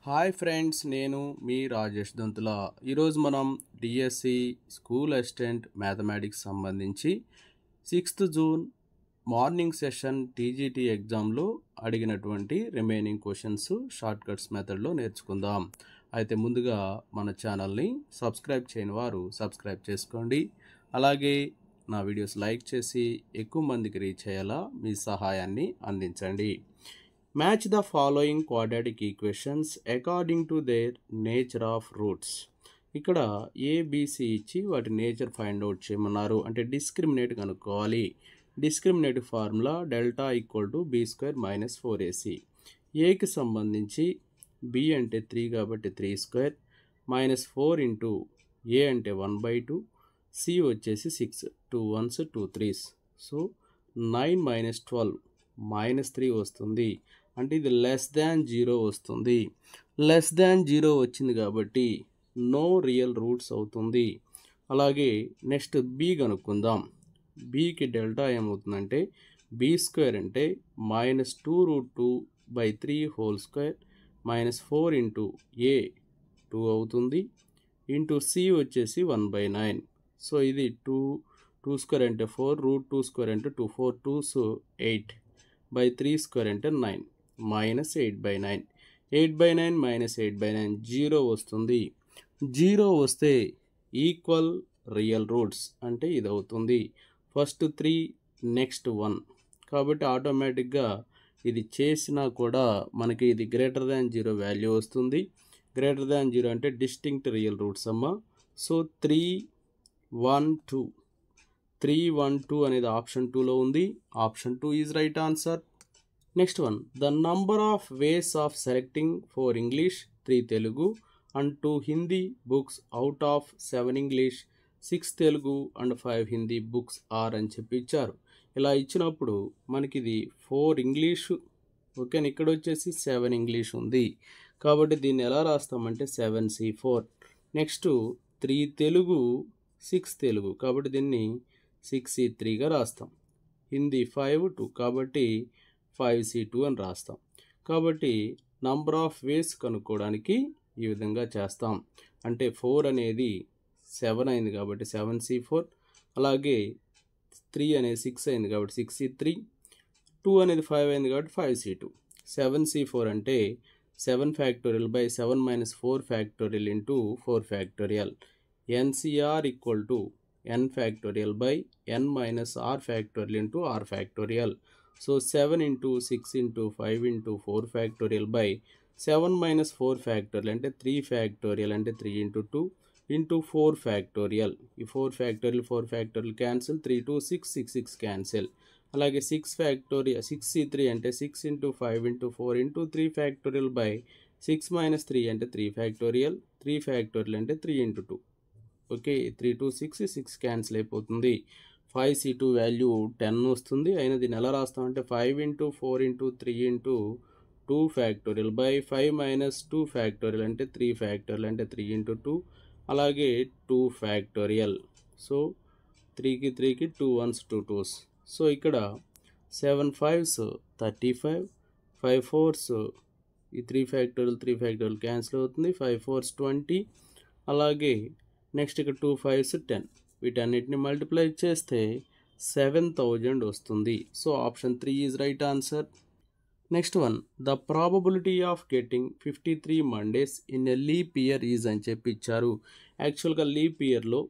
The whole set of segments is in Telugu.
హాయ్ ఫ్రెండ్స్, నేను మీ రాజేష్ దొంతుల. ఈరోజు మనం డిఎస్సి స్కూల్ అసిస్టెంట్ మ్యాథమెటిక్స్ సంబంధించి 6th June morning session TGT ఎగ్జామ్లో అడిగినటువంటి రిమైనింగ్ క్వశ్చన్స్ షార్ట్ కట్స్ మెథడ్లో నేర్చుకుందాం. అయితే ముందుగా మన ఛానల్ని సబ్స్క్రైబ్ చేయని వారు సబ్స్క్రైబ్ చేసుకోండి. అలాగే నా వీడియోస్ లైక్ చేసి ఎక్కువ మందికి రీచ్ అయ్యేలా మీ సహాయాన్ని అందించండి. Match the following quadratic equations according to their nature of roots. ఇక్కడ ఏబిసి ఇచ్చి వాటి నేచర్ ఫైండ్ అవుట్ చేయమన్నారు. అంటే డిస్క్రిమినేట్ కనుక్కోవాలి. Discriminate formula delta equal to B square minus 4ac. ఏకి సంబంధించి బి అంటే 3 కాబట్టి 3 స్క్వేర్ మైనస్ 4 ఇంటూ ఏ అంటే 1/2, సి వచ్చేసి 6, 2 1s 2 3s. So 9 minus 12 minus 3 వస్తుంది. అంటే ఇది లెస్ దాన్ 0 వస్తుంది. లెస్ దాన్ 0 వచ్చింది కాబట్టి నో రియల్ రూట్స్ అవుతుంది. అలాగే నెక్స్ట్ బి కనుక్కుందాం. బికి డెల్టా ఏమవుతుందంటే బి స్క్వేర్ అంటే minus 2√2/3 whole square minus 4 into a 2 అవుతుంది. ఇంటూ సి వచ్చేసి 1/9. సో ఇది 2 స్క్వేర్ అంటే 4, √2 స్క్వేర్ అంటే 2, 4 2s 8/3 స్క్వేర్ అంటే 9 మైనస్ 8/9. 8/9 మైనస్ 8/9 0 వస్తుంది. 0 వస్తే ఈక్వల్ రియల్ రూట్స్ అంటే ఇది అవుతుంది. ఫస్ట్ 3 నెక్స్ట్ 1 కాబట్టి ఆటోమేటిక్గా ఇది చేసినా కూడా మనకి ఇది గ్రేటర్ దాన్ 0 వాల్యూ వస్తుంది. గ్రేటర్ దాన్ 0 అంటే డిస్టింక్ట్ రియల్ రూట్స్ అమ్మ. సో 3 1 2 3 1 2 అనేది ఆప్షన్ 2లో ఉంది. Option 2 is right answer. Next one, the number of ways of selecting 4 English, 3 Telugu and 2 Hindi books out of 7 English, 6 Telugu and 5 Hindi books are అని చెప్పి ఇచ్చారు. ఇలా ఇచ్చినప్పుడు మనకి ఇది 4 ఇంగ్లీషు ఓకే, ఇక్కడ వచ్చేసి 7 ఇంగ్లీష్ ఉంది కాబట్టి దీన్ని ఎలా రాస్తామంటే 7c4. నెక్స్ట్ 3 తెలుగు 6 తెలుగు కాబట్టి దీన్ని 6c3గా రాస్తాం. హిందీ 5 2 కాబట్టి 5c2 అని రాస్తాం. కాబట్టి నంబర్ ఆఫ్ వేస్ కనుక్కోవడానికి ఈ విధంగా చేస్తాం. అంటే 4 అనేది 7 అయింది కాబట్టి 7c4. అలాగే 3 అనేది 6 అయింది కాబట్టి 6c3. 2 అనేది 5 అయింది కాబట్టి 5c2. 7c4 అంటే 7 factorial by 7 minus 4 factorial into 4 factorial. NCr equal to n factorial by n minus R factorial into R factorial. So 7 into 6 into 5 into 4 factorial by 7 minus 4 factorial అంటే 3 ఫ్యాక్టోరియల్ అంటే 3 ఇంటూ 2 ఇంటూ 4 ఫ్యాక్టోరియల్. ఈ 4 ఫ్యాక్టోరియల్ క్యాన్సిల్. 3 2 6 6 6 క్యాన్సిల్. అలాగే 6 ఫ్యాక్టోరియల్ 6c3 అంటే 6 into 5 into 4 into 3 factorial by 6 minus 3 అంటే 3 ఫ్యాక్టోరియల్. 3 ఫ్యాక్టోరియల్ అంటే 3 ఇంటూ 2 ఓకే. 3 2 6 6 క్యాన్సిల్ అయిపోతుంది. 5c2 వాల్యూ 10 వస్తుంది. అయినా దీన్ని ఎలా రాస్తామంటే 5 into 4 into 3 into 2 factorial by 5 minus 2 factorial అంటే 3 ఫ్యాక్టోరియల్ అంటే 3 ఇంటూ 2 అలాగే 2 ఫ్యాక్టోరియల్. సో 3కి 3కి 2 1s 2 2s. సో ఇక్కడ 7 5s 35, 5 4s ఈ 3 ఫ్యాక్టోరియల్ క్యాన్సిల్ అవుతుంది. 5 4s 20. అలాగే నెక్స్ట్ ఇక్కడ 2 5s 10. వీటన్నిటిని మల్టిప్లై చేస్తే 7000 వస్తుంది. So option 3 is right answer. Next one, the probability of getting 53 Mondays in a leap year is అని చెప్పి ఇచ్చారు. యాక్చువల్గా లీప్ ఇయర్లో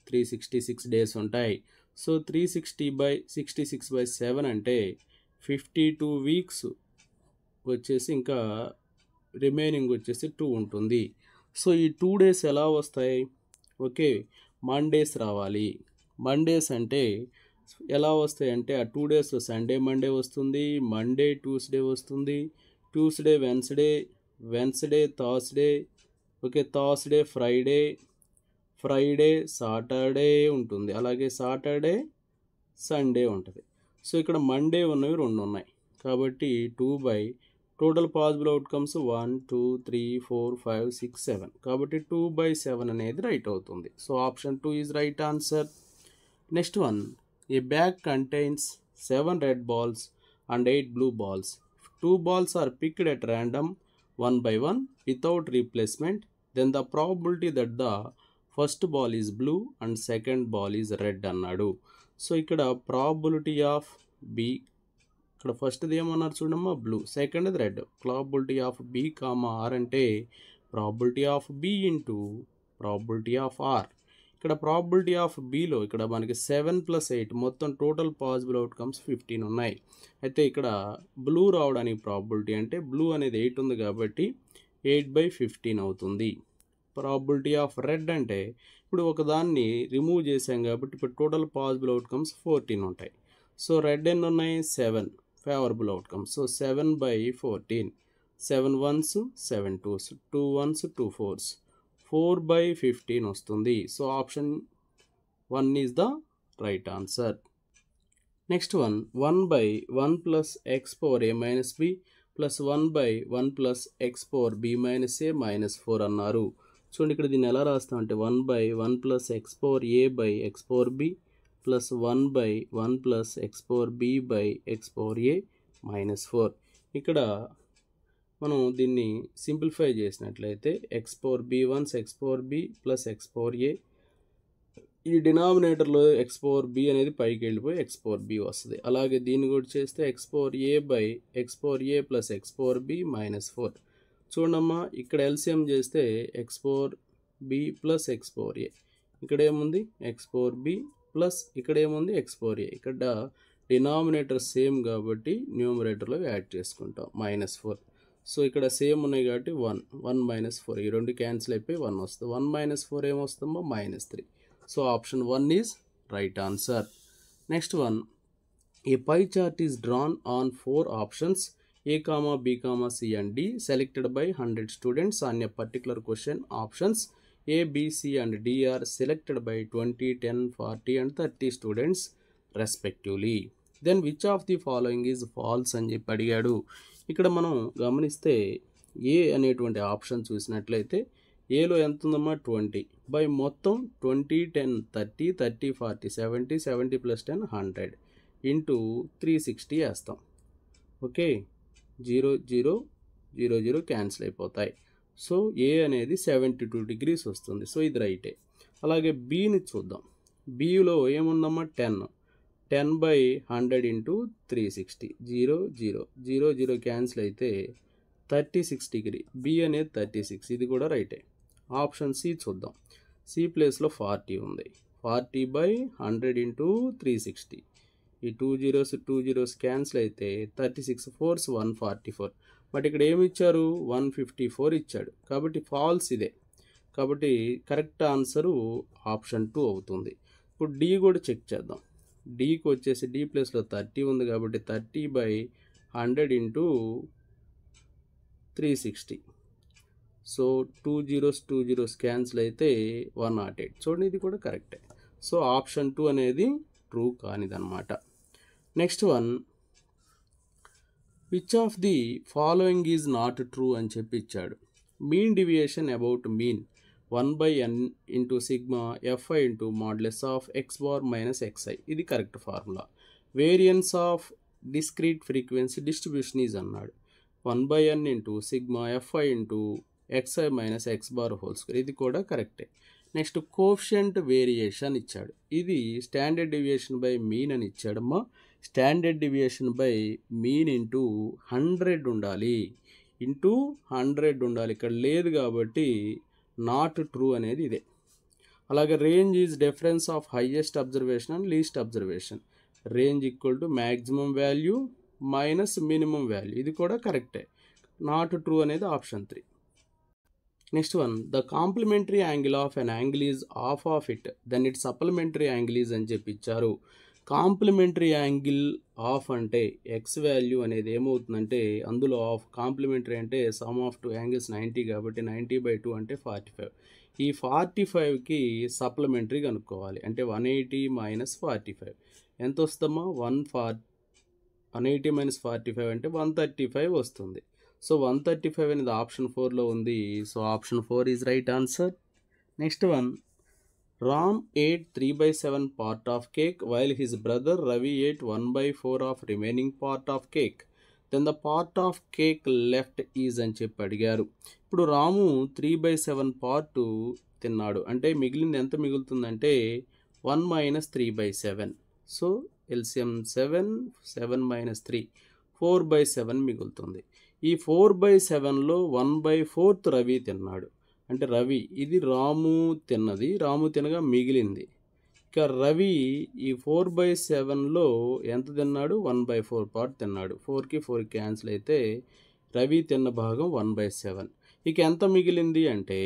366 డేస్ ఉంటాయి. సో 360/66/7 అంటే 52 వీక్స్ వచ్చేసి ఇంకా రిమైనింగ్ వచ్చేసి 2 ఉంటుంది. సో ఈ 2 డేస్ ఎలా వస్తాయి? ఓకే, మండేస్ రావాలి. మండేస్ అంటే ఎలా వస్తాయి అంటే ఆ 2 డేస్లో సండే మండే వస్తుంది, మండే ట్యూస్డే వస్తుంది, Tuesday Wednesday Thursday, okay Thursday Friday Saturday ఉంటుంది. అలాగే సాటర్డే సండే ఉంటుంది. సో ఇక్కడ మండే ఉన్నవి 2 ఉన్నాయి కాబట్టి 2 బై టోటల్ పాసిబుల్ అవుట్కమ్స్ 1 2 3 4 5 6 7 కాబట్టి 2/7 అనేది రైట్ అవుతుంది. So option 2 is right answer. Next one, A bag contains 7 red balls and 8 blue balls. 2 balls are picked at random 1 by 1 without replacement, then the probability that the first ball is blue and second ball is red అన్నాడు. సో ఇక్కడ ప్రాబిలిటీ ఆఫ్ బి, ఇక్కడ ఫస్ట్ది ఏమన్నారు చూడమ్మా బ్లూ, సెకండ్ది red. Probability of b comma r అంటే probability of b into probability of r. ఇక్కడ ప్రాబిలిటీ ఆఫ్ బిలో ఇక్కడ మనకి 7 + 8 మొత్తం టోటల్ పాసిబుల్ అవుట్కమ్స్ 15 ఉన్నాయి. అయితే ఇక్కడ బ్లూ రావడానికి ప్రాబిలిటీ అంటే బ్లూ అనేది 8 ఉంది కాబట్టి 8/15 అవుతుంది. ప్రాబిలిటీ ఆఫ్ రెడ్ అంటే ఇప్పుడు ఒకదాన్ని రిమూవ్ చేసాం కాబట్టి ఇప్పుడు టోటల్ పాసిబుల్ అవుట్కమ్స్ 14 ఉంటాయి. సో రెడ్ ఎన్ని ఉన్నాయి 7 favourable outcomes. So 7/14, 7 1s 7 2s, 2 1s 2 4s, 4/15 వస్తుంది. So option 1 is the right answer. Next one 1/1 + x power a minus b plus 1/1 + x power b minus a minus 4 అన్నారు. చూడండి ఇక్కడ దీన్ని ఎలా రాస్తాం అంటే 1/1 + x power a by x power b plus 1/1 + x power b by x power a minus 4. ఇక్కడ మనం దీన్ని సింప్లిఫై చేసినట్లయితే x power b once x power b plus x power a, ఈ డినామినేటర్లో x power b అనేది పైకి వెళ్ళిపోయి x power b వస్తుంది. అలాగే దీన్ని కూడా చేస్తే x power a by x power a plus x power b minus 4. చూడమ్మా ఇక్కడ ఎల్సిఎం చేస్తే x power b plus x power a, ఇక్కడ ఏముంది x power b ప్లస్ ఇక్కడ ఏముంది x power a. ఇక్కడ డినామినేటర్ సేమ్ కాబట్టి న్యూమరేటర్లో యాడ్ చేసుకుంటాం -4. సో ఇక్కడ సేమ్ ఉన్నాయి కాబట్టి 1 -4 ఈ రెండు క్యాన్సిల్ అయిపోయి 1 వస్తుంది. 1 - 4 ఏమొస్తుందో -3. So option 1 is right answer. Next one, A pie chart is drawn on 4 options A, B, C and D selected by 100 students on a particular question. Options A, B, C and D are selected by 20, 10, 40 and 30 students respectively. Then which of the following is false అని చెప్పి అడిగాడు. ఇక్కడ మనం గమనిస్తే ఏ అనేటువంటి ఆప్షన్ చూసినట్లయితే ఏలో ఎంత ఉందమ్మా 20 బై మొత్తం 20, 10, 30, 30, 40, 70, 70 + 10 100 ఇంటూ 360 వేస్తాం. ఓకే, 0 0 0 0 క్యాన్సిల్ అయిపోతాయి. సో ఏ అనేది 72 degrees వస్తుంది. సో ఇది రైటే. అలాగే బీని చూద్దాం. బీలో ఏముందమ్మా 10/100 ఇంటూ 360, 0 0 0 0 క్యాన్సిల్ అయితే 36 degree. బి అనేది 36, ఇది కూడా రైటే. ఆప్షన్ సి చూద్దాం. సి ప్లేస్లో 40 ఉంది. 40/100 ఇంటూ 360, ఈ 2 zeros క్యాన్సిల్ అయితే 36 4s 144. బట్ ఇక్కడ ఏమి ఇచ్చారు 154 ఇచ్చాడు కాబట్టి ఫాల్స్ ఇదే. కాబట్టి కరెక్ట్ ఆన్సరు ఆప్షన్ 2 అవుతుంది. ఇప్పుడు డి కూడా చెక్ చేద్దాం. డీకి వచ్చేసి డి ప్లేస్లో 30 ఉంది కాబట్టి 30/100 ఇంటూ 360. సో 2 zeros క్యాన్సిల్ అయితే 108. చూడండి ఇది కూడా కరెక్టే. సో ఆప్షన్ 2 అనేది ట్రూ కానిదన్నమాట. Next one, which of the following is not true అని చెప్పి ఇచ్చాడు. Mean deviation about mean 1/n into sigma fi into modulus of x bar minus xi, ఇది correct formula. Variance of discrete frequency distribution is అన్నాడు. 1/n into sigma fi into xi minus x bar whole square, ఇది కూడా కరెక్టే. నెక్స్ట్ కోఎఫిషియంట్ వేరియేషన్ ఇచ్చాడు. ఇది స్టాండర్డ్ డివియేషన్ బై మీన్ అని ఇచ్చాడమ్మా. Standard deviation by mean into 100 ఉండాలి, ఇంటూ 100 ఉండాలి. ఇక్కడ లేదు కాబట్టి నాట్ ట్రూ అనేది ఇదే. అలాగే range is difference of highest observation and least observation. Range equal to maximum value minus minimum value, ఇది కూడా కరెక్టే. నాట్ ట్రూ అనేది option 3. Next one, the complementary angle of an angle is half of it then it supplementary angle is అని చెప్పి ఇచ్చారు. కాంప్లిమెంటరీ యాంగిల్ ఆఫ్ అంటే ఎక్స్ వాల్యూ అనేది ఏమవుతుందంటే అందులో ఆఫ్ కాంప్లిమెంటరీ అంటే సమ్ ఆఫ్ 2 యాంగిల్స్ 90 కాబట్టి 90/2 అంటే 45. ఈ 45కి సప్లిమెంటరీ కనుక్కోవాలి. అంటే 180 - 45 ఎంత వస్తుందమ్మా 180 - 45 అంటే 135 వస్తుంది. సో 135 అనేది ఆప్షన్ 4లో ఉంది. So option 4 is right answer. Next one, Ram ate 3/7 part of cake while his brother Ravi ate 1/4 of remaining part of cake. Then the part of cake left is అని చెప్పి అడిగారు. ఇప్పుడు రాము 3/7 పార్ట్ తిన్నాడు, అంటే మిగిలింది ఎంత మిగులుతుందంటే 1 - 3/7. సో ఎల్సిఎం 7, 7 - 3, 4/7 మిగులుతుంది. ఈ 4/7లో 1/4 రవి తిన్నాడు, అంటే రవి ఇది రాము తిన్నది, రాము తినగా మిగిలింది. ఇక రవి ఈ 4/7లో ఎంత తిన్నాడు? 1/4 పార్ట్ తిన్నాడు. 4కి 4 క్యాన్సిల్ అయితే రవి తిన్న భాగం 1/7. ఇక ఎంత మిగిలింది అంటే,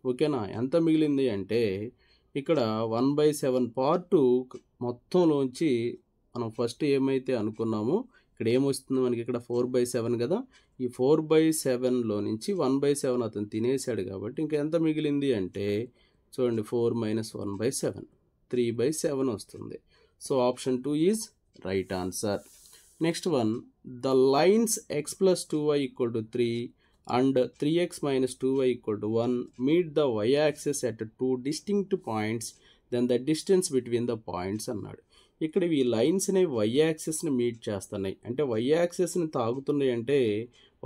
ఓకేనా, ఎంత మిగిలింది అంటే ఇక్కడ 1/7 పార్టు మొత్తంలోంచి మనం ఫస్ట్ ఏమైతే అనుకున్నామో ఇక్కడ ఏమొస్తుంది మనకి, ఇక్కడ 4/7 కదా, ఈ 4/7లో నుంచి 1/7 అతను తినేసాడు కాబట్టి ఇంకా ఎంత మిగిలింది అంటే చూడండి, 4 - 1/7, 3/7 వస్తుంది. So option 2 is right answer. Next one, the lines x + 2y = 3 and 3x - 2y = 1 meet the y-axis at 2 distinct points, then the distance between the points అన్నాడు. ఇక్కడ ఈ లైన్స్ని y-యాక్సిస్ని మీట్ చేస్తున్నాయి, అంటే y-యాక్సిస్ని తాగుతున్నాయి, అంటే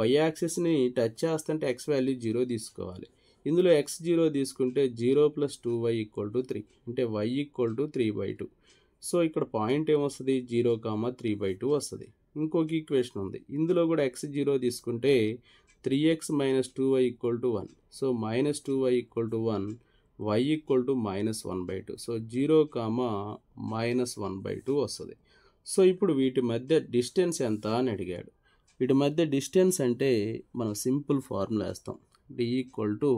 y-యాక్సిస్ని టచ్ చేస్తుంటే x వాల్యూ 0 తీసుకోవాలి. ఇందులో x 0 తీసుకుంటే 0 + 2y = 3, అంటే y = 3/2. సో ఇక్కడ పాయింట్ ఏమొస్తుంది, 0, 3/2 వస్తుంది. ఇంకొక ఈక్వేషన్ ఉంది, ఇందులో కూడా x 0 తీసుకుంటే 3x - 2y = 1, so -2y = 1, y = -1/2. So 0, -1/2 వస్తుంది. సో ఇప్పుడు వీటి మధ్య డిస్టెన్స్ ఎంత అని అడిగాడు. వీటి మధ్య డిస్టెన్స్ అంటే మనం సింపుల్ ఫార్ములా వేస్తాం, d =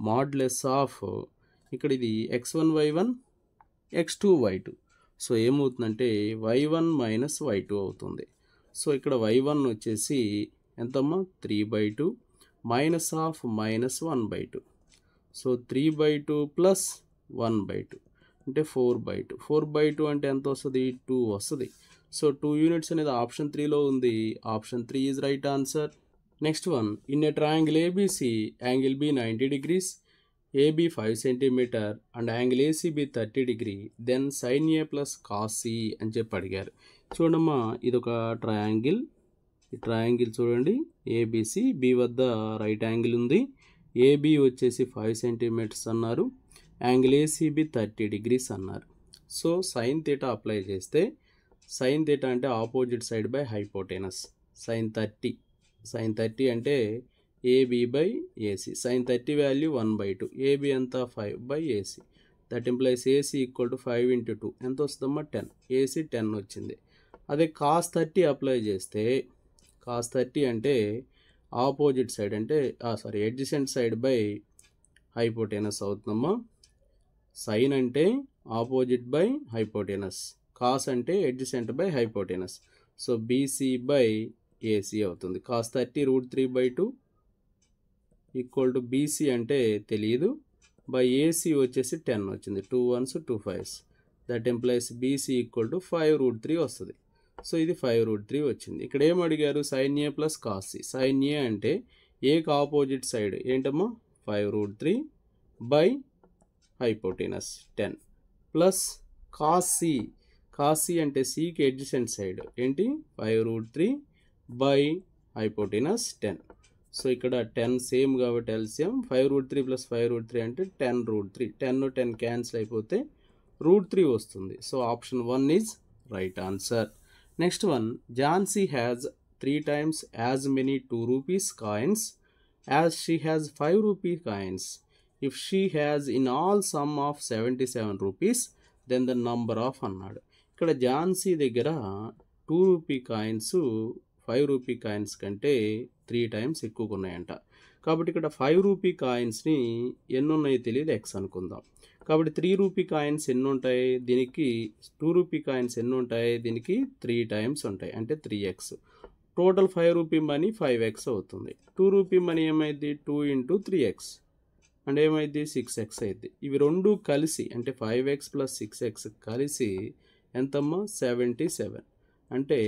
మాడ్యులస్ ఆఫ్, ఇక్కడ ఇది x1 y1 x2 y2. So ఏమవుతుందంటే y1 - y2 అవుతుంది. సో ఇక్కడ y1 వచ్చేసి ఎంతమ్మా, 3/2 -1/2. సో 3/2 + 1/2 అంటే 4/2. 4/2 అంటే ఎంత వస్తుంది, 2 వస్తుంది. సో 2 యూనిట్స్ అనేది ఆప్షన్ 3లో ఉంది. Option 3 is right answer. Next one, in a triangle ABC angle B 90 degrees, AB 5 cm and angle ACB 30 degree, then sin A + cos C అని చెప్పి అడిగారు. చూడమ్మా, ఇది ఒక ట్రయాంగిల్, ఈ ట్రయాంగిల్ చూడండి, ఏబిసి, బి వద్ద రైట్ యాంగిల్ ఉంది, ఏబి వచ్చేసి 5 cm అన్నారు, యాంగిల్ ఏసీబీ 30 degrees అన్నారు. సో sin θ అప్లై చేస్తే, sin θ అంటే opposite side by hypotenuse, sin 30 అంటే AB/AC, sin 30 వాల్యూ 1/2, AB ఎంత 5/AC, దట్ ఇంప్లైస్ AC = 5 × 2 ఎంత వస్తుందమ్మా, 10, AC 10 వచ్చింది. అదే cos 30 అప్లై చేస్తే, cos 30 అంటే ఆపోజిట్ సైడ్ అంటే ఎడ్జసెంట్ సైడ్ బై హైపోటెనస్ అవుతుందమ్మా. సైన్ అంటే ఆపోజిట్ బై హైపోటెనస్, కాస్ అంటే adjacent by hypotenuse. So BC/AC అవుతుంది. cos 30 √3/2 = BC అంటే తెలియదు, బై AC వచ్చేసి 10 వచ్చింది, 2 1s 2 5s, that implies BC = 5√3 వస్తుంది. సో ఇది 5√3 వచ్చింది. ఇక్కడ ఏం అడిగారు, sin A + cos C. sin A అంటే ఏకి ఆపోజిట్ సైడ్ ఏంటమ్మా, 5√3 by hypotenuse 10 plus cos C. cos C అంటే Cకి ఎడ్జసెంట్ సైడ్ ఏంటి, 5√3 బై హైపోటెనస్ 10. సో ఇక్కడ 10 సేమ్ కాబట్టి ఎల్సిఎం 5√3 + 5√3 అంటే 10√3, 10 క్యాన్సిల్ అయిపోతే √3 వస్తుంది. So option 1 is right answer. Next one, Jhansi has 3 times as many 2 rupees coins as she has 5 rupee coins. If she has in all sum of 77 rupees, then the number of అన్నాడు. ఇక్కడ ఝాన్సీ దగ్గర 2 rupee కాయిన్స్ 5 rupee కాయిన్స్ కంటే 3 times ఎక్కువగా ఉన్నాయంట. కాబట్టి ఇక్కడ 5 rupee కాయిన్స్ని ఎన్ని ఉన్నాయో తెలియదు, ఎక్స్ అనుకుందాం. కాబట్టి 3 rupee కాయిన్స్ ఎన్ని ఉంటాయి, దీనికి 2 rupee కాయిన్స్ ఎన్ని ఉంటాయి, దీనికి 3 times ఉంటాయి, అంటే 3x. Total 5 rupee money 5x అవుతుంది. 2 rupee మనీ ఏమైంది, 2 × 3x అంటే ఏమైంది, 6x అయింది. ఇవి రెండు కలిసి అంటే 5x + 6x కలిసి ఎంతమ్మా, 77, అంటే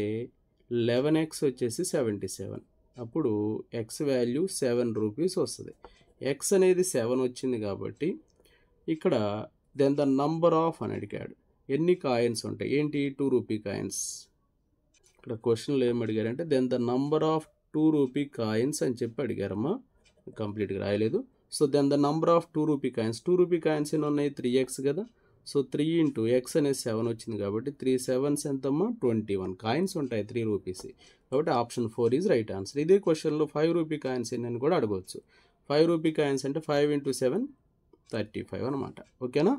11x వచ్చేసి 77. అప్పుడు x వాల్యూ 7 rupees వస్తుంది. x అనేది 7 వచ్చింది కాబట్టి ఇక్కడ దెన్ ద నంబర్ ఆఫ్ అని అడిగాడు. ఎన్ని కాయిన్స్ ఉంటాయి, ఏంటి 2 rupee కాయిన్స్, ఇక్కడ క్వశ్చన్లో ఏం అడిగారంటే then the number of 2 rupee coins అని చెప్పి అడిగారమ్మా. కంప్లీట్గా రాయలేదు. So then the number of 2 rupee coins, 2 rupee coins ఎన్ని ఉన్నాయి, 3x కదా. సో 3 ఇంటూ ఎక్స్ అనేది 7 వచ్చింది కాబట్టి 3 7s ఎంతమ్మా 21 కాయిన్స్ ఉంటాయి 3 రూపీస్. కాబట్టి ఆప్షన్ 4 ఈజ్ రైట్ ఆన్సర్. ఇదే క్వశ్చన్లో 5 రూపీ కాయిన్స్ ఎన్ని అని కూడా అడగవచ్చు. 5 రూపీ కాయిన్స్ అంటే 5 ఇంటూ 7 35 అనమాట. ఓకేనా.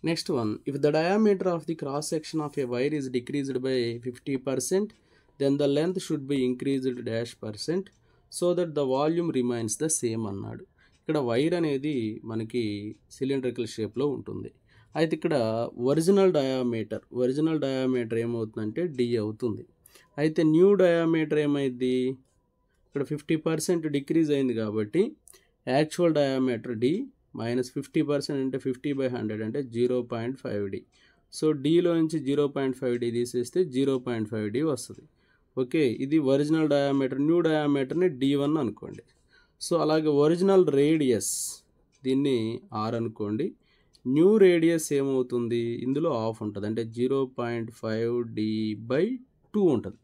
Next one, if the diameter of the cross section of a wire is decreased by 50%, then the length should be increased -% so that the volume remains the same అన్నాడు. ఇక్కడ వైర్ అనేది మనకి సిలిండ్రికల్ షేప్లో ఉంటుంది. అయితే ఇక్కడ ఒరిజినల్ డయామీటర్ ఏమవుతుందంటే d అవుతుంది. అయితే న్యూ డయామీటర్ ఏమైంది, ఇక్కడ 50% డిక్రీజ్ అయింది కాబట్టి యాక్చువల్ డయామీటర్ d మైనస్ 50% అంటే 50/100 అంటే 0.5d. సో డీలో నుంచి 0.5d తీసేస్తే 0.5d వస్తుంది. ఓకే, ఇది ఒరిజినల్ డయామీటర్. న్యూ డయామీటర్ని d1 అనుకోండి. సో అలాగే ఒరిజినల్ రేడియస్ దీన్ని r అనుకోండి. న్యూ రేడియస్ ఏమవుతుంది, ఇందులో ఆఫ్ ఉంటుంది అంటే 0.5d/2 ఉంటుంది.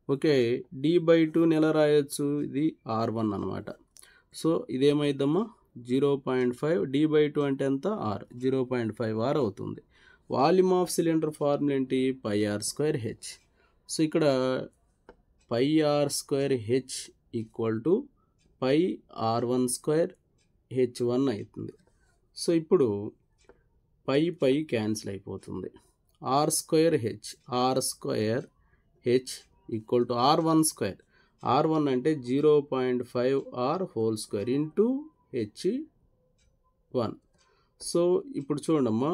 ఓకే, d/2ని ఎలా రాయొచ్చు, ఇది r1 అనమాట. సో ఇదేమైందమ్మా 0.5 d/2 అంటే ఎంత r, 0.5r అవుతుంది. వాల్యూమ్ ఆఫ్ సిలిండర్ ఫార్ములా ఏంటి, πr²h. సో ఇక్కడ πr²h ఈక్వల్ టు πr1²h1 అవుతుంది. సో ఇప్పుడు పై క్యాన్సిల్ అయిపోతుంది. r²h equal to r1². r1 అంటే 0.5r² ఇంటూ h1. సో ఇప్పుడు చూడమ్మా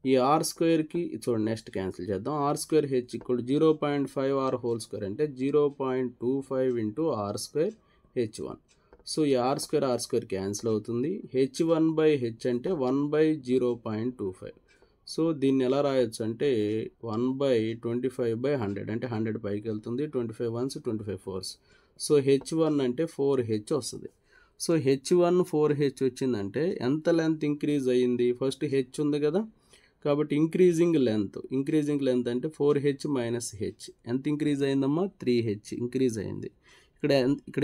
ఈ r²కి చూడండి, నెక్స్ట్ క్యాన్సిల్ చేద్దాం. r²h ఈక్వల్ 0.5r² అంటే 0.25 ఇంటూ r²h1. సో ఈ r² క్యాన్సిల్ అవుతుంది. h1/h అంటే 1/0.25. సో దీన్ని ఎలా రాయొచ్చు అంటే 1/25/100 అంటే 100 పైకి వెళ్తుంది. 25 1s 25 4s. సో h1 అంటే 4h వస్తుంది. సో h1 4h వచ్చిందంటే ఎంత లెంత్ ఇంక్రీజ్ అయ్యింది, ఫస్ట్ h ఉంది కదా కాబట్టి ఇంక్రీజింగ్ లెంత్ అంటే 4h మైనస్ h ఎంత ఇంక్రీజ్ అయిందమ్మా 3h ఇంక్రీజ్ అయింది. ఇక్కడ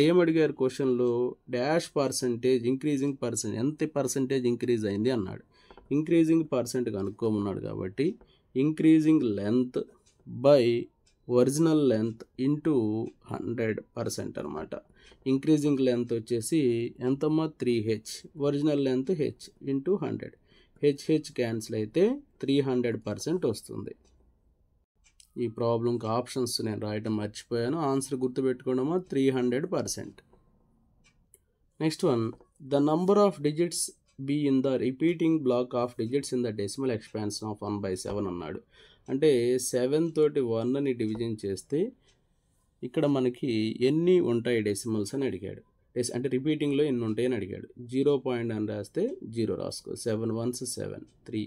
ఏం అడిగారు క్వశ్చన్లో, %, ఇంక్రీజింగ్ పర్సెంట్ ఎంత పర్సెంటేజ్ ఇంక్రీజ్ అయింది అన్నాడు. ఇంక్రీజింగ్ పర్సెంట్ కనుక్కోమన్నాడు కాబట్టి increasing length by original length into 100% అనమాట. ఇంక్రీజింగ్ లెంత్ వచ్చేసి ఎంతమ్మా 3h, original length h into 100. h cancel అయితే 300% వస్తుంది. ఈ ప్రాబ్లంకి ఆప్షన్స్ నేను రాయటం మర్చిపోయాను, ఆన్సర్ గుర్తుపెట్టుకోవడమా 300%. Next one, the number of digits be in the repeating block of digits in the decimal expansion of 1/7 అన్నాడు. అంటే 7 తోటి 1ని డివిజన్ చేస్తే ఇక్కడ మనకి ఎన్ని ఉంటాయి డెసిమల్స్ అని అడిగాడు. అంటే రిపీటింగ్లో ఎన్ని ఉంటాయని అడిగాడు. 0 పాయింట్ అని రాస్తే 0 రాసుకో. 7 1s 7 3,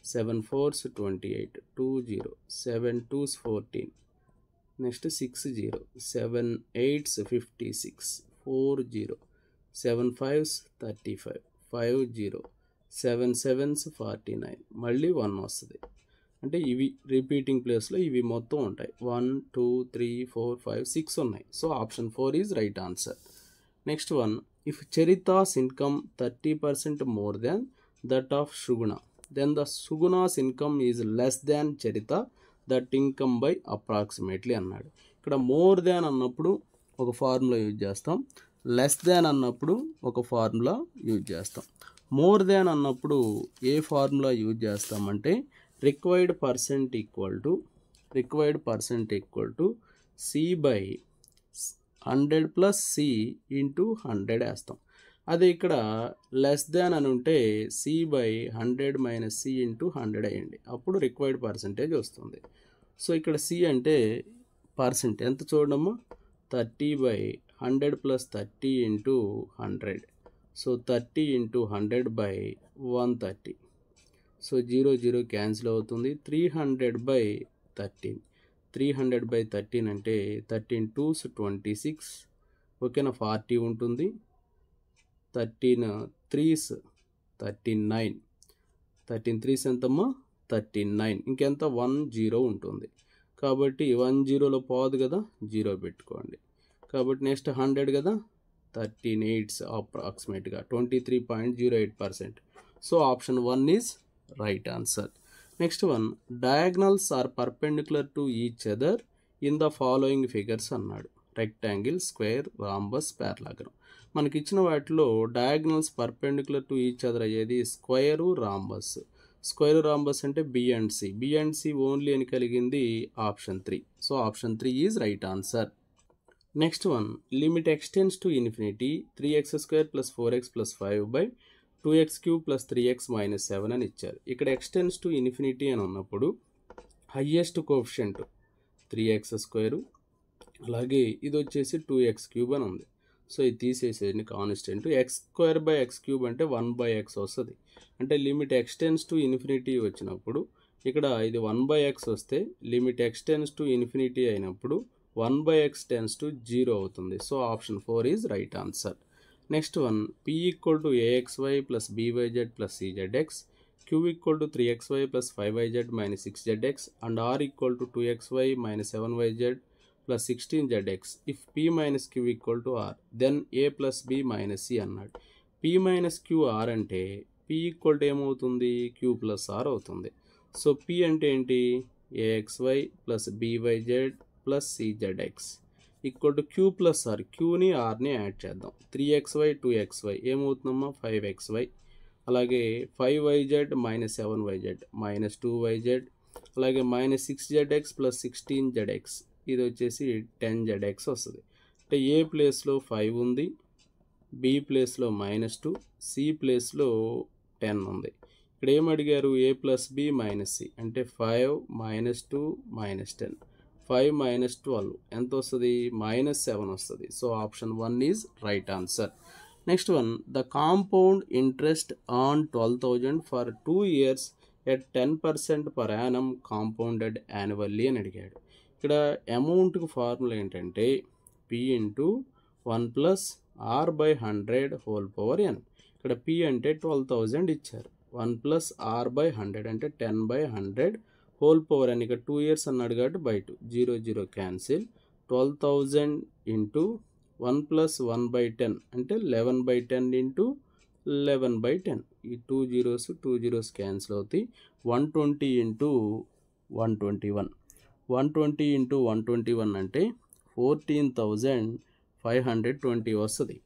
7 4s 28, 2 0, 7 2s 14, next 6 0, 7 8s 56, 4 0, 7 5s 35, 5 0, 7 7s 49, మళ్ళీ 1 వస్తుంది. అంటే ఇవి రిపీటింగ్ ప్లేస్లో ఇవి మొత్తం ఉంటాయి. 1 2 3 4 5 6 ఉన్నాయి. So option 4 is right answer. Next one, if Charita's income 30% more than that of Suguna, then the Suguna's income is less than Charita that income by approximately అన్నాడు. ఇక్కడ మోర్ దాన్ అన్నప్పుడు ఒక ఫార్ములా యూజ్ చేస్తాం, లెస్ దాన్ అన్నప్పుడు ఒక ఫార్ములా యూజ్ చేస్తాం. మోర్ దాన్ అన్నప్పుడు ఏ ఫార్ములా యూజ్ చేస్తామంటే required percent equal to C by 100 plus C into 100 వేస్తాం. అదే ఇక్కడ లెస్ దాన్ అని ఉంటే C by 100 minus C into 100 వేయండి, అప్పుడు రిక్వైర్డ్ పర్సెంటేజ్ వస్తుంది. సో ఇక్కడ C అంటే పర్సెంట్ ఎంత చూడమ్మా 30/100 plus 30 into 100. So 30 into 100 by 130. So 0 0 cancel అవుతుంది. 300/13, 300/13 అంటే 13 2s 26, ఓకేనా 40 ఉంటుంది. 13 3s 39, 13 3s ఎంతమ్మా 39, ఇంకెంత 1 0 ఉంటుంది. కాబట్టి 10లో పోదు కదా, 0 పెట్టుకోండి. కాబట్టి నెక్స్ట్ 100 కదా, 13/8 అప్రాక్సిమేట్గా 23.08%. So option 1 is right answer. Next one, diagonals are perpendicular to each other in the following figures అన్నాడు. Rectangle, square, rhombus, parallelogram. మనకి ఇచ్చిన వాటిలో diagonals perpendicular to each other అయ్యేది స్క్వేరు, రాంబస్. స్క్వేర్, రాంబస్ అంటే B and C. B and C only అని కలిగింది option 3. So option 3 is right answer. Next one, limit x tends to infinity 3x² + 4x + 5 2x³ + 3x - 7 అని ఇచ్చారు. ఇక్కడ x టెన్స్ టు ఇన్ఫినిటీ అని ఉన్నప్పుడు హయ్యెస్ట్ కోఎఫిషియంట్ 3x², అలాగే ఇది వచ్చేసి 2x³ అని ఉంది. సో ఇది తీసేసేయండి కాన్స్టెంట్. x²/x³ అంటే 1/x వస్తుంది. అంటే limit x tends to infinity వచ్చినప్పుడు ఇక్కడ ఇది 1/x వస్తే limit x tends to infinity అయినప్పుడు 1/x టెన్స్ టు 0 అవుతుంది. So option 4 is right answer. Next one, p = aXy + byz + czx, q = 3xy + 5yz - 6zx and r = 2xy - 7yz + 16zx. if p - q = r, then a + b - c అన్నాడు. p - q r అంటే p = ఏమవుతుంది, q + r అవుతుంది. సో p అంటే ఏంటి, aXy + byz + czx = q + r. qని rని add చేద్దాం. 3xy 2xy ఏమవుతుందమ్మా, 5xy. అలాగే 5yz - 7yz - 2yz, అలాగే -6zx + 16zx, ఇది వచ్చేసి 10zx వస్తుంది. అంటే ఏ ప్లేస్లో 5 ఉంది, బి ప్లేస్లో -2, సి ప్లేస్లో 10 ఉంది. ఇక్కడ ఏం అడిగారు, a + b - c అంటే 5 - 2 - 10, 5 - 12 ఎంత వస్తుంది, -7 వస్తుంది. So option 1 is right answer. Next one, the compound interest on 12,000 for 2 years at 10% per annum compounded annually అని అడిగాడు. ఇక్కడ అమౌంట్కి ఫార్ములా ఏంటంటే p × 1 + r/100 ఇక్కడ p అంటే 12,000 ఇచ్చారు, 1 + r/100 అంటే 10/100 ఇక్కడ 2 years అన్నాడు కాబట్టి బై 2, 0 0 క్యాన్సిల్. 12,000 × 1 + 1/10 అంటే 11/10 × 11/10. ఈ 2 zeros క్యాన్సిల్ అవుతాయి. 120 × 121, 120 × 121 అంటే 14,520 వస్తుంది.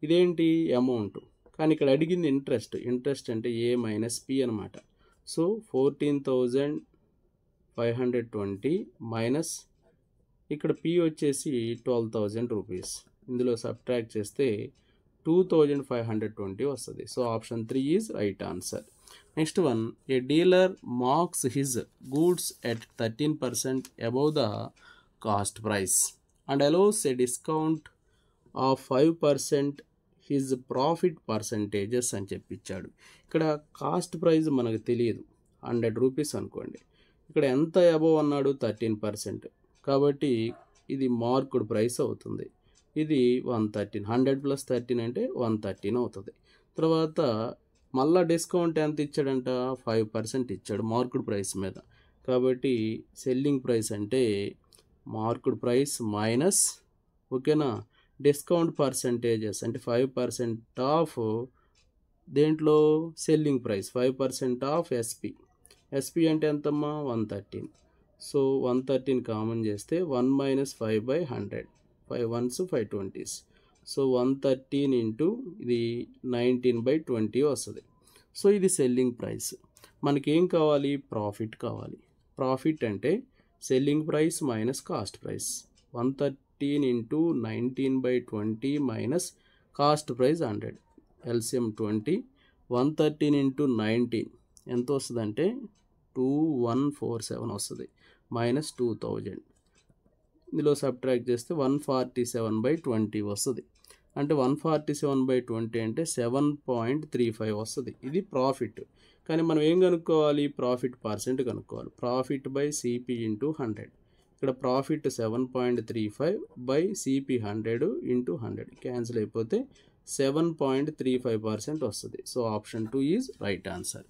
ఇదేంటి అమౌంట్, కానీ ఇక్కడ అడిగింది ఇంట్రెస్ట్ అంటే a - p అనమాట. సో 14,520 మైనస్ ఇక్కడ p వచ్చేసి 12,000 రూపీస్, ఇందులో సబ్ట్రాక్ట్ చేస్తే 2,520 వస్తుంది. So option 3 is right answer. Next one, A dealer marks his goods at 13% above the cost price and allows a discount of 5% his profit percentages అని చెప్పించాడు. ఇక్కడ కాస్ట్ ప్రైస్ మనకు తెలియదు, 100 రూపీస్ అనుకోండి. ఇక్కడ ఎంత అబౌవ్ అన్నాడు, 13%. కాబట్టి ఇది మార్క్డ్ ప్రైస్ అవుతుంది. ఇది 113, 100 + 13 అంటే 113 అవుతుంది. తర్వాత మళ్ళీ డిస్కౌంట్ ఎంత ఇచ్చాడంట, 5% ఇచ్చాడు మార్క్డ్ ప్రైస్ మీద. కాబట్టి సెల్లింగ్ ప్రైస్ అంటే మార్క్డ్ ప్రైస్ మైనస్, ఓకేనా, డిస్కౌంట్ పర్సంటేజెస్ అంటే 5% ఆఫ్ దేంట్లో సెల్లింగ్ ప్రైస్, 5% ఆఫ్ ఎస్పి అంటే ఎంతమ్మా, 113. సో 113 కామన్ చేస్తే 1 - 5/100, 5 ones 5 20s. సో 113 ఇంటూ ఇది 19/20 వస్తుంది. సో ఇది సెల్లింగ్ ప్రైస్. మనకేం కావాలి, ప్రాఫిట్ కావాలి. ప్రాఫిట్ అంటే selling price minus cost price. 113 into 19/20 minus cost price 100, LCM 20. 113 into 19 ఎంత వస్తుందంటే 2147 వస్తుంది, మైనస్ 2000. ఇందులో సబ్ట్రాక్ట్ చేస్తే 147/20 వస్తుంది. అంటే 147/20 అంటే 7.35 వస్తుంది. ఇది ప్రాఫిట్. కానీ మనం ఏం కనుక్కోవాలి, ప్రాఫిట్ పర్సెంట్ కనుక్కోవాలి. Profit by CP into 100. ఇక్కడ ప్రాఫిట్ 7.35/CP 100 ఇంటూ 100 క్యాన్సిల్ అయిపోతే 7.35% వస్తుంది. So option 2 is right answer.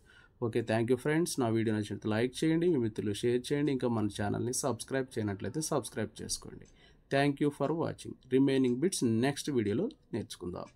Okay, thank you friends. నా వీడియో నచ్చినట్లయితే లైక్ చేయండి, మీ మిత్రులు షేర్ చేయండి, ఇంకా మన ఛానల్ని సబ్స్క్రైబ్ చేయనట్లయితే సబ్స్క్రైబ్ చేసుకోండి. Thank you for watching. Remaining bits next వీడియోలో నేర్చుకుందాం.